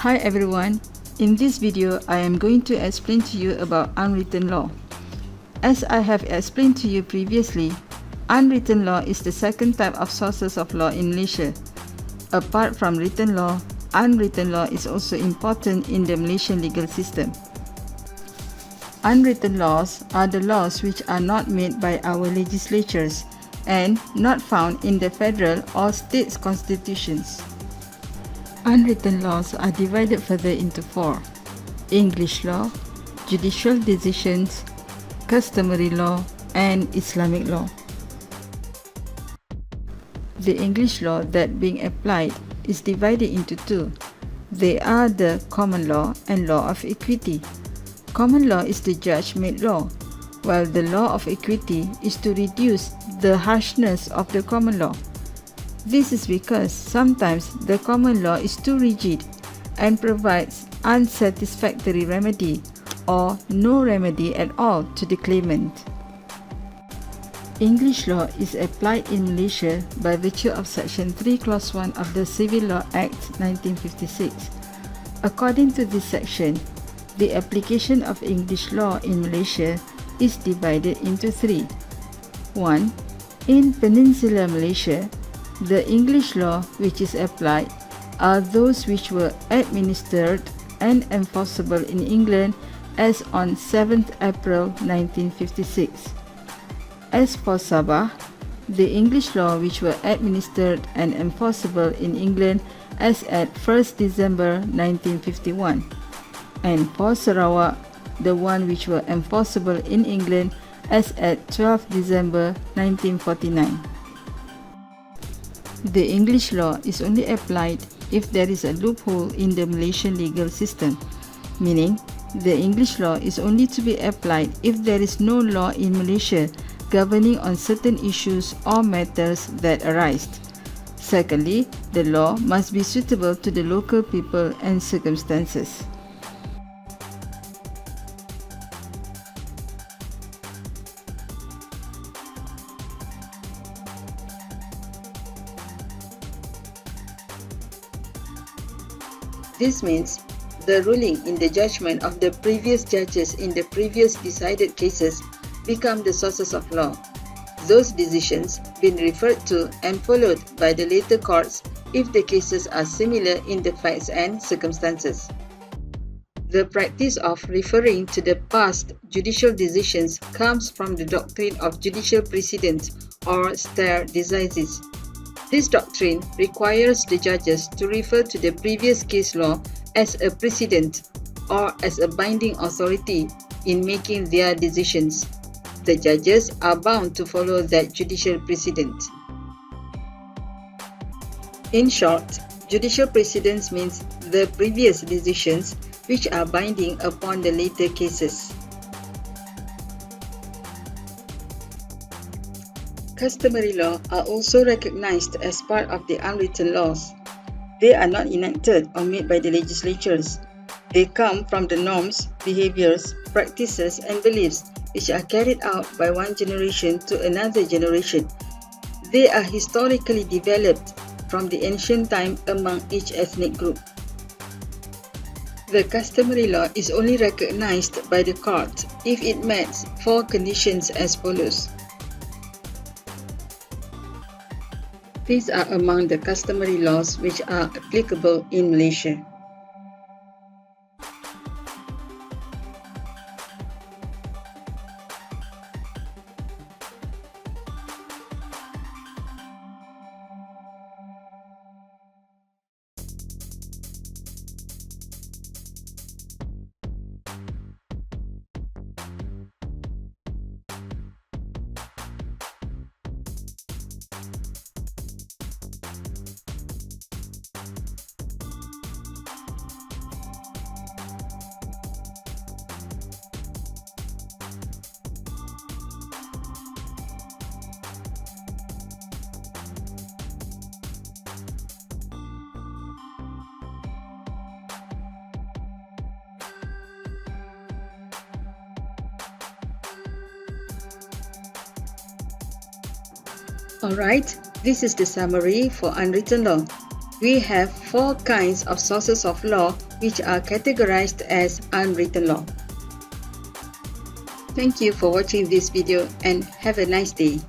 Hi everyone, in this video I am going to explain to you about unwritten law. As I have explained to you previously, unwritten law is the second type of sources of law in Malaysia. Apart from written law, unwritten law is also important in the Malaysian legal system. Unwritten laws are the laws which are not made by our legislatures and not found in the federal or states' constitutions. Unwritten laws are divided further into four: English law, judicial decisions, customary law, and Islamic law. The English law that being applied is divided into two. They are the common law and law of equity. Common law is the judge-made law, while the law of equity is to reduce the harshness of the common law. This is because sometimes the common law is too rigid and provides unsatisfactory remedy or no remedy at all to the claimant. English law is applied in Malaysia by virtue of Section 3 Clause 1 of the Civil Law Act 1956. According to this section, the application of English law in Malaysia is divided into three. 1. In Peninsular Malaysia, the English law which is applied are those which were administered and enforceable in England as on 7th April 1956. As for Sabah, the English law which were administered and enforceable in England as at 1st December 1951. And for Sarawak, the one which were enforceable in England as at 12th December 1949. The English law is only applied if there is a loophole in the Malaysian legal system, meaning the English law is only to be applied if there is no law in Malaysia governing on certain issues or matters that arise. Secondly, the law must be suitable to the local people and circumstances. This means the ruling in the judgment of the previous judges in the previous decided cases become the sources of law. Those decisions being referred to and followed by the later courts if the cases are similar in the facts and circumstances. The practice of referring to the past judicial decisions comes from the doctrine of judicial precedent or stare decisis. This doctrine requires the judges to refer to the previous case law as a precedent or as a binding authority in making their decisions. The judges are bound to follow that judicial precedent. In short, judicial precedence means the previous decisions which are binding upon the later cases. Customary law are also recognized as part of the unwritten laws. They are not enacted or made by the legislatures. They come from the norms, behaviors, practices, and beliefs which are carried out by one generation to another generation. They are historically developed from the ancient time among each ethnic group. The customary law is only recognized by the court if it meets four conditions as follows. These are among the customary laws which are applicable in Malaysia. Alright, this is the summary for unwritten law. We have 4 kinds of sources of law which are categorized as unwritten law. Thank you for watching this video and have a nice day.